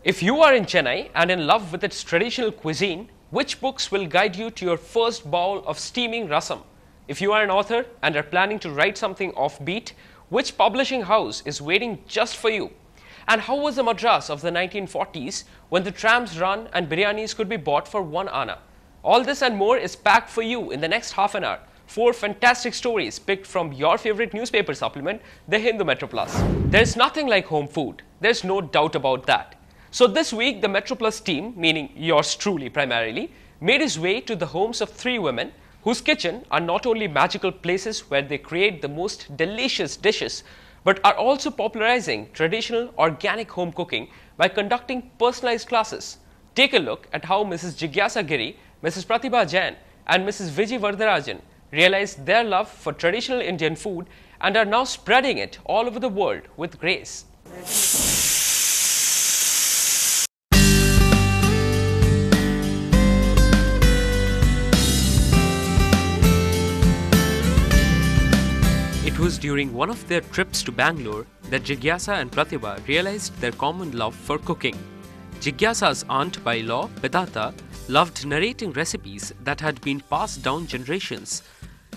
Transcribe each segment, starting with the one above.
If you are in Chennai and in love with its traditional cuisine, which books will guide you to your first bowl of steaming rasam? If you are an author and are planning to write something offbeat, which publishing house is waiting just for you? And how was the Madras of the 1940s when the trams ran and biryanis could be bought for 1 anna? All this and more is packed for you in the next half an hour. 4 fantastic stories picked from your favorite newspaper supplement, the Hindu Metroplus. There's nothing like home food. There's no doubt about that. So this week, the Metroplus team, meaning yours truly primarily, made his way to the homes of 3 women whose kitchen are not only magical places where they create the most delicious dishes, but are also popularizing traditional organic home cooking by conducting personalized classes. Take a look at how Mrs. Jigyasa Giri, Mrs. Pratibha Jain and Mrs. Vijay Vardarajan realized their love for traditional Indian food and are now spreading it all over the world with grace. It was during one of their trips to Bangalore that Jigyasa and Pratibha realized their common love for cooking. Jigyasa's aunt by law, Vedanta, loved narrating recipes that had been passed down generations.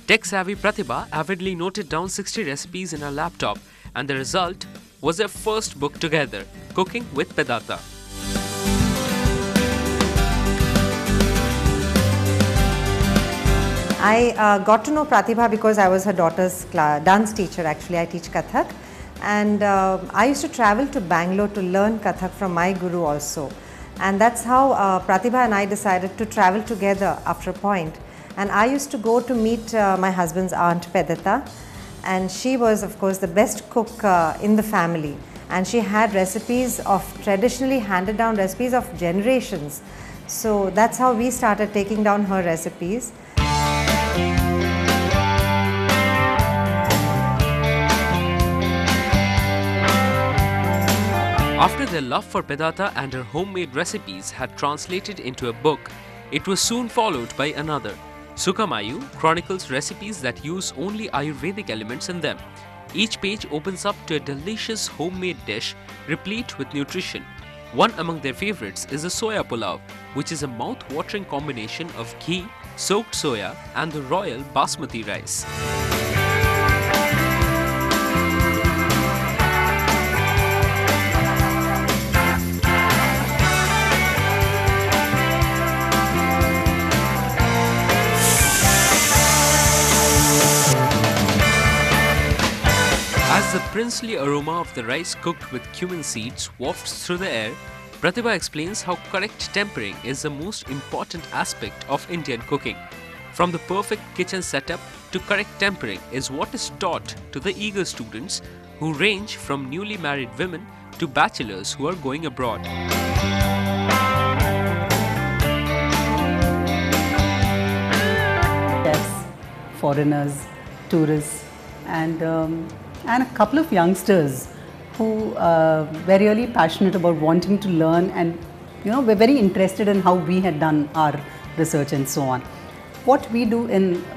Tech-savvy Pratibha avidly noted down 60 recipes in her laptop, and the result was their first book together, Cooking with Vedanta. I got to know Pratibha because I was her daughter's dance teacher. Actually, I teach Kathak, and I used to travel to Bangalore to learn Kathak from my guru also. And that's how Pratibha and I decided to travel together after a point. And I used to go to meet my husband's aunt Pedata, and she was of course the best cook in the family. And she had recipes of traditionally handed down recipes of generations. So that's how we started taking down her recipes. After their love for Pedata and her homemade recipes had translated into a book, it was soon followed by another. Sukhamayu chronicles recipes that use only Ayurvedic elements in them. Each page opens up to a delicious homemade dish replete with nutrition. One among their favorites is the soya pulao, which is a mouth-watering combination of ghee, soaked soya and the royal basmati rice. As the princely aroma of the rice cooked with cumin seeds wafts through the air, Pratibha explains how correct tempering is the most important aspect of Indian cooking. From the perfect kitchen setup to correct tempering is what is taught to the eager students who range from newly married women to bachelors who are going abroad. Chefs, foreigners, tourists, and a couple of youngsters who were really passionate about wanting to learn, and were very interested in how we had done our research and so on. What we do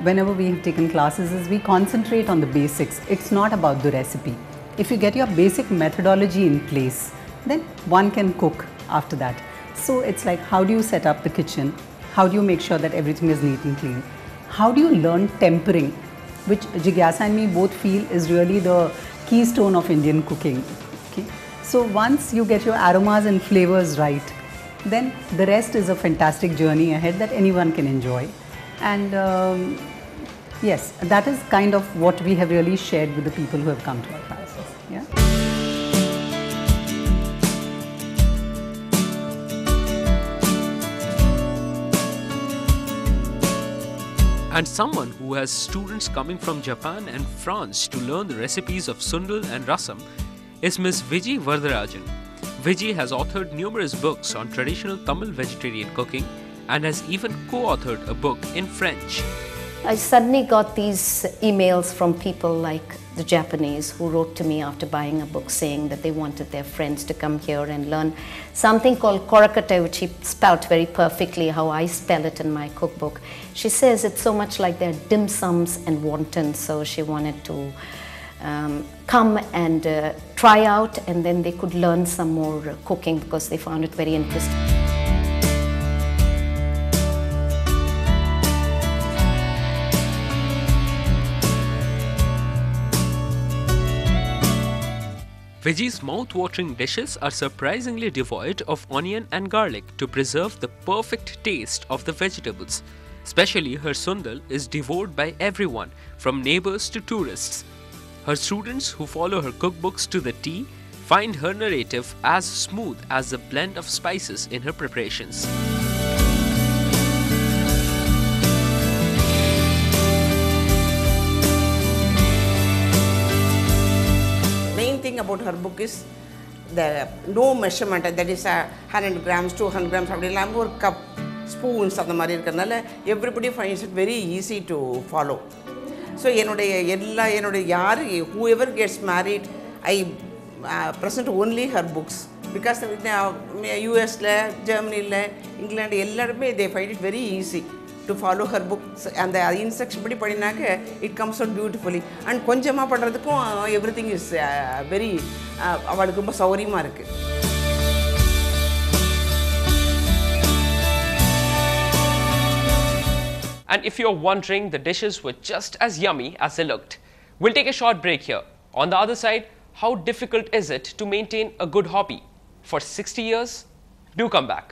whenever we have taken classes is we concentrate on the basics. It's not about the recipe. If you get your basic methodology in place, then one can cook after that. So it's like, how do you set up the kitchen? How do you make sure that everything is neat and clean? How do you learn tempering, which Jigyasa and me both feel is really the keystone of Indian cooking. Okay? So once you get your aromas and flavors right, then the rest is a fantastic journey ahead that anyone can enjoy. And yes, that is kind of what we have really shared with the people who have come to our classes. Yeah? And someone who has students coming from Japan and France to learn the recipes of sundal and rasam is Ms. Vijay Vardarajan. Vijay has authored numerous books on traditional Tamil vegetarian cooking and has even co-authored a book in French. I suddenly got these emails from people like the Japanese who wrote to me after buying a book saying that they wanted their friends to come here and learn something called korakate, which she spelt very perfectly how I spell it in my cookbook. She says it's so much like their dim sums and wontons, so she wanted to come and try out, and then they could learn some more cooking because they found it very interesting. Veggie's mouth-watering dishes are surprisingly devoid of onion and garlic to preserve the perfect taste of the vegetables. Especially her sundal is devoured by everyone, from neighbors to tourists. Her students who follow her cookbooks to the T find her narrative as smooth as the blend of spices in her preparations. Thing about her book is the no measurement, that is 100 grams, 200 grams, or cup, spoons, everybody finds it very easy to follow. So whoever gets married, I present only her books, because US, Germany, England, they find it very easy to follow her books, and the instruction it comes out beautifully, and everything is very And if you're wondering, the dishes were just as yummy as they looked. We'll take a short break here. On the other side, how difficult is it to maintain a good hobby? For 60 years? Do come back.